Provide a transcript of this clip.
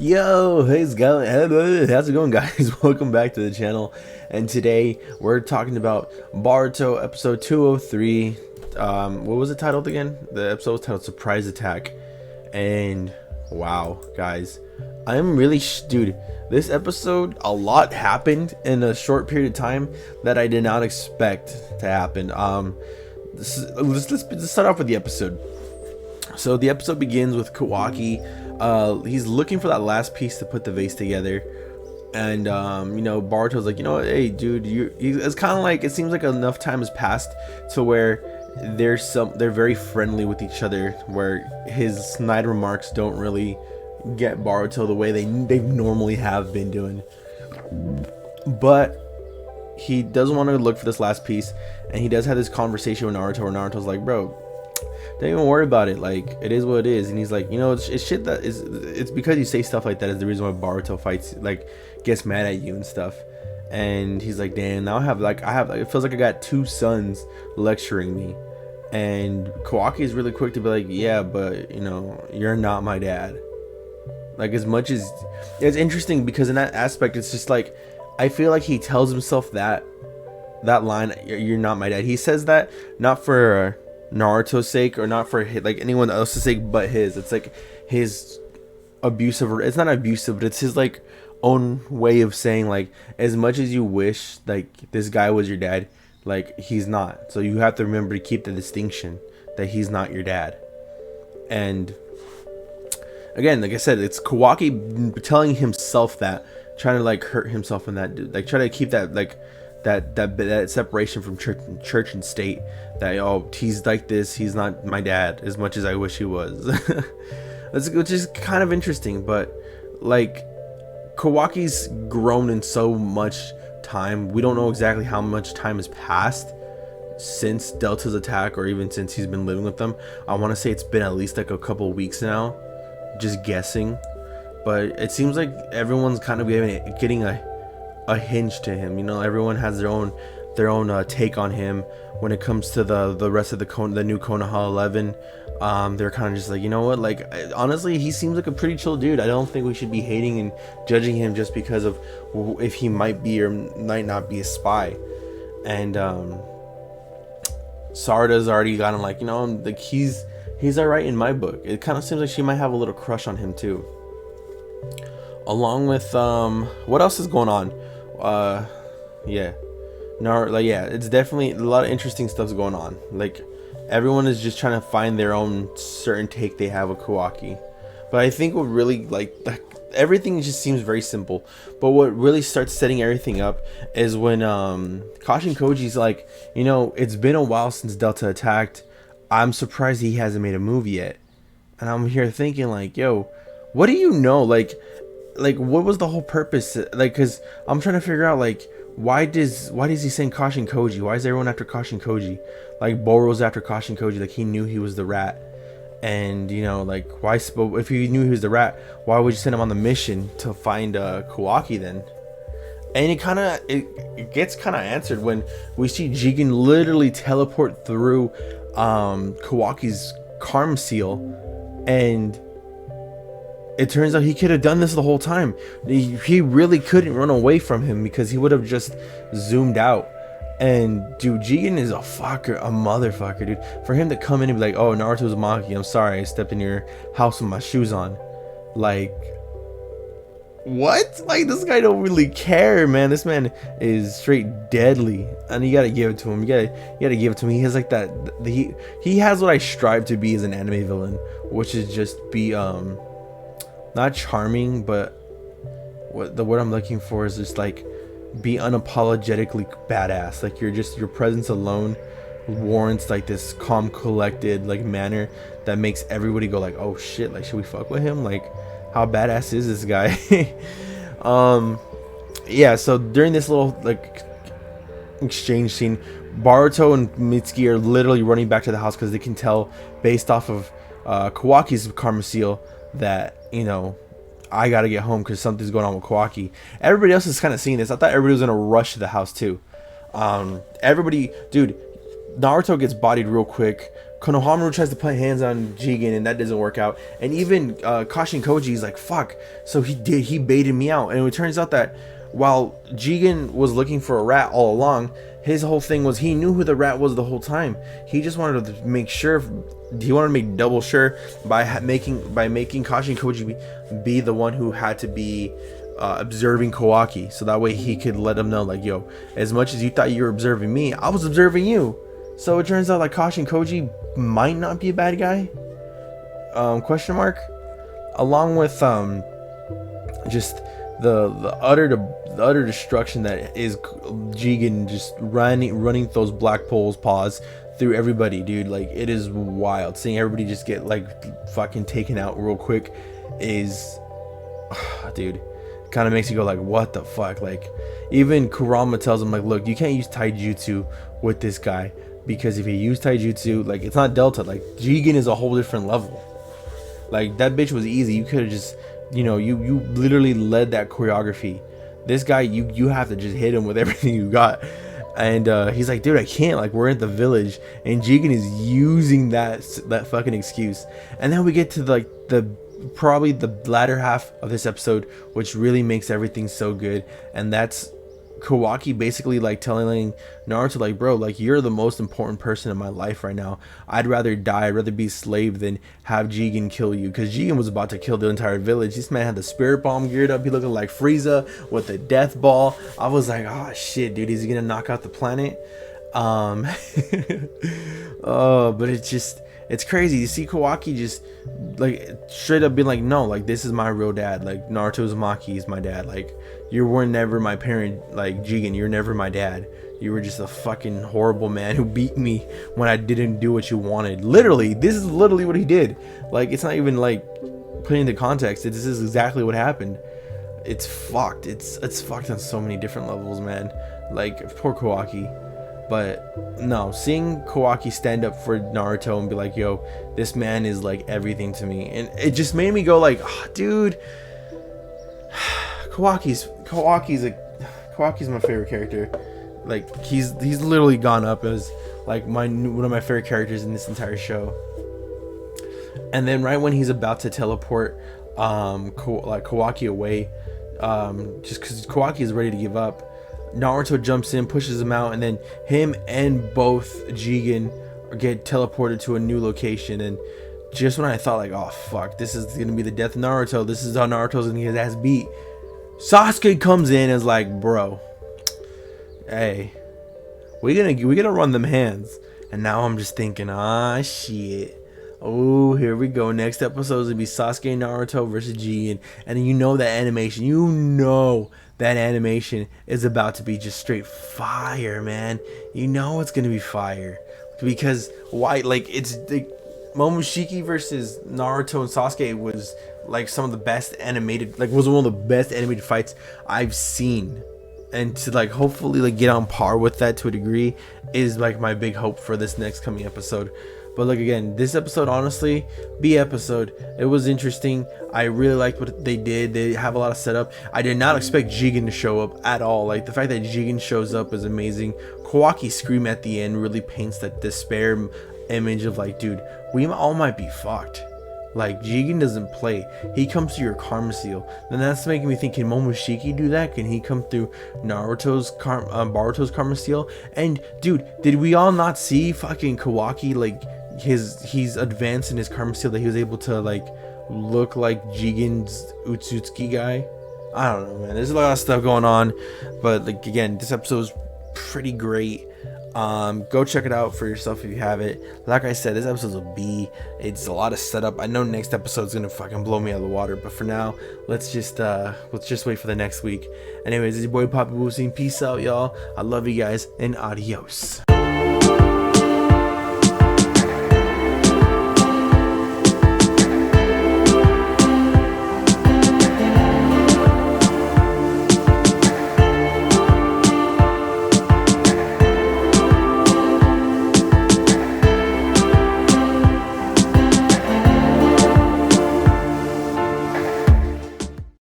Yo, how's it going, guys? Welcome back to the channel. And today we're talking about Boruto episode 203. What was it titled again? The episode was titled Surprise Attack. And wow, guys, I'm really dude, this episode, a lot happened in a short period of time that I did not expect to happen. Let's start off with the episode. So the episode begins with Kawaki. He's looking for that last piece to put the vase together, and Boruto's like, hey dude, it's kind of like, it seems like enough time has passed to where they're very friendly with each other, where his snide remarks don't really get Boruto the way they normally have been doing. But he doesn't want to look for this last piece, and he does have this conversation with Naruto, where Naruto's like, bro, don't even worry about it, like, it is what it is. And he's like, it's shit that is, it's because you say stuff like that is the reason why Boruto fights, like, gets mad at you and stuff. And he's like, damn, now I have it feels like I got two sons lecturing me. And Kawaki is really quick to be like, yeah, but you're not my dad. Like, as much as it's interesting, because in that aspect, it's just like, I feel like he tells himself that line, you're not my dad, he says that not for Naruto's sake, or not for like anyone else's sake but his. It's like his abusive, it's not abusive, but it's his like own way of saying, like, as much as you wish like this guy was your dad, like, he's not. So you have to remember to keep the distinction that he's not your dad. And again, like I said, it's Kawaki telling himself that, trying to like hurt himself in that, like try to keep that like that separation from church and state, that, oh, he's like this, he's not my dad as much as I wish he was. Which is kind of interesting. But like, Kawaki's grown in so much time. We don't know exactly how much time has passed since Delta's attack, or even since he's been living with them. I want to say it's been at least like a couple weeks now, just guessing. But it seems like everyone's kind of getting a hinge to him. Everyone has their own take on him when it comes to the rest of the new Konoha 11. They're kind of just like, what, like, honestly, he seems like a pretty chill dude. I don't think we should be hating and judging him just because of if he might be or might not be a spy. And Sarada's already got him, like, like, he's all right in my book. It kind of seems like she might have a little crush on him too, along with what else is going on. It's definitely a lot of interesting stuff's going on. Like, everyone is just trying to find their own certain take they have of Kawaki. But I think what really, like, everything just seems very simple, but what really starts setting everything up is when Kashin Koji's like, it's been a while since Delta attacked. I'm surprised he hasn't made a move yet. And I'm here thinking, like, yo, what do you know? Like, what was the whole purpose? Like, because I'm trying to figure out, like, why does he send Kashin Koji? Why is everyone after Kashin Koji? Like, Boruto's after Kashin Koji, like, he knew he was the rat. And like, why, if he knew he was the rat, why would you send him on the mission to find Kawaki then? And it gets kind of answered when we see Jigen literally teleport through Kawaki's karma seal, and it turns out he could have done this the whole time. He really couldn't run away from him, because he would have just zoomed out. And dude, Jigen is a motherfucker, dude. For him to come in and be like, oh, Naruto's Maki, I'm sorry, I stepped in your house with my shoes on. Like, what? Like, this guy don't really care, man. This man is straight deadly, and you gotta give it to him. You gotta give it to him. He has like that. He has what I strive to be as an anime villain, which is just be not charming, but what the word I'm looking for is just like, be unapologetically badass. Like, your presence alone warrants like this calm, collected like manner that makes everybody go like, oh shit, like, should we fuck with him? Like, how badass is this guy? Yeah, so during this little like exchange scene, Boruto and Mitsuki are literally running back to the house, because they can tell based off of Kawaki's karma seal that, I gotta get home because something's going on with Kawaki. Everybody else is kind of seeing this. I thought everybody was gonna rush to the house too. Everybody, dude, Naruto gets bodied real quick. Konohamaru tries to put hands on Jigen, and that doesn't work out. And even Kashin Koji is like, fuck. So he baited me out. And it turns out that while Jigen was looking for a rat all along, his whole thing was he knew who the rat was the whole time. He just wanted to make sure, he wanted to make double sure by making Kashin Koji be the one who had to be observing Kawaki, so that way he could let him know, like, yo, as much as you thought you were observing me, I was observing you. So it turns out like Kashin Koji might not be a bad guy, question mark, along with just the utter destruction that is Jigen just running those black poles paws through everybody, dude. Like, it is wild seeing everybody just get like fucking taken out real quick. Is dude, kind of makes you go like, what the fuck? Like, even Kurama tells him, like, look, you can't use taijutsu with this guy, because if you use taijutsu, like, it's not Delta. Like, Jigen is a whole different level. Like, that bitch was easy. You could have just, you know, you literally led that choreography. This guy, you have to just hit him with everything you got. And he's like, dude, I can't, like, we're at the village. And Jigen is using that fucking excuse. And then we get to like probably the latter half of this episode, which really makes everything so good. And that's Kawaki basically like telling Naruto, like, bro, like, you're the most important person in my life right now. I'd rather die, I'd rather be slave than have Jigen kill you, because Jigen was about to kill the entire village. This man had the spirit bomb geared up. He looking like Frieza with the death ball. I was like, oh shit, dude, is he gonna knock out the planet? Oh, but it's crazy. You see Kawaki just like straight up being like, no, like, this is my real dad. Like, Naruto Uzumaki is my dad. Like, you were never my parent. Like, Jigen, you're never my dad. You were just a fucking horrible man who beat me when I didn't do what you wanted. Literally, this is literally what he did. Like, it's not even like putting into context. This is exactly what happened. It's fucked. It's fucked on so many different levels, man. Like, poor Kawaki. But no, seeing Kawaki stand up for Naruto and be like, yo, this man is like everything to me, and it just made me go like, oh, dude, Kawaki's my favorite character. Like, he's literally gone up as like one of my favorite characters in this entire show. And then right when he's about to teleport Kawaki away, just because Kawaki is ready to give up, Naruto jumps in, pushes him out, and then him and both Jigen get teleported to a new location. And just when I thought like, oh fuck, this is gonna be the death of Naruto, this is how Naruto's gonna get his ass beat, Sasuke comes in and is like, bro, hey, we gonna run them hands. And now I'm just thinking, ah shit, oh, here we go. Next episode is gonna be Sasuke and Naruto versus Jigen, and you know that animation, that animation is about to be just straight fire, man. You know it's gonna be fire, because why? Like, it's the Momoshiki versus Naruto and Sasuke was like some of the best animated, like, was one of the best animated fights I've seen. And to like hopefully like get on par with that to a degree is like my big hope for this next coming episode. But like, again, this episode, honestly, B episode, it was interesting. I really liked what they did. They have a lot of setup. I did not expect Jigen to show up at all. Like, the fact that Jigen shows up is amazing. Kawaki's scream at the end really paints that despair image of like, dude, we all might be fucked. Like, Jigen doesn't play. He comes through your karma seal. Then that's making me think, can Momoshiki do that? Can he come through Boruto's karma seal? And dude, did we all not see fucking Kawaki, like, he's advanced in his karma seal, that he was able to like look like Jigen's Utsutsuki guy? I don't know, man. There's a lot of stuff going on, but like, again, this episode is pretty great. Go check it out for yourself if you have it. Like I said, this episode's a B. It's a lot of setup. I know next episode's gonna fucking blow me out of the water, but for now, let's just wait for the next week. Anyways, it's your boy Papa Boosing. Peace out, y'all. I love you guys, and adios.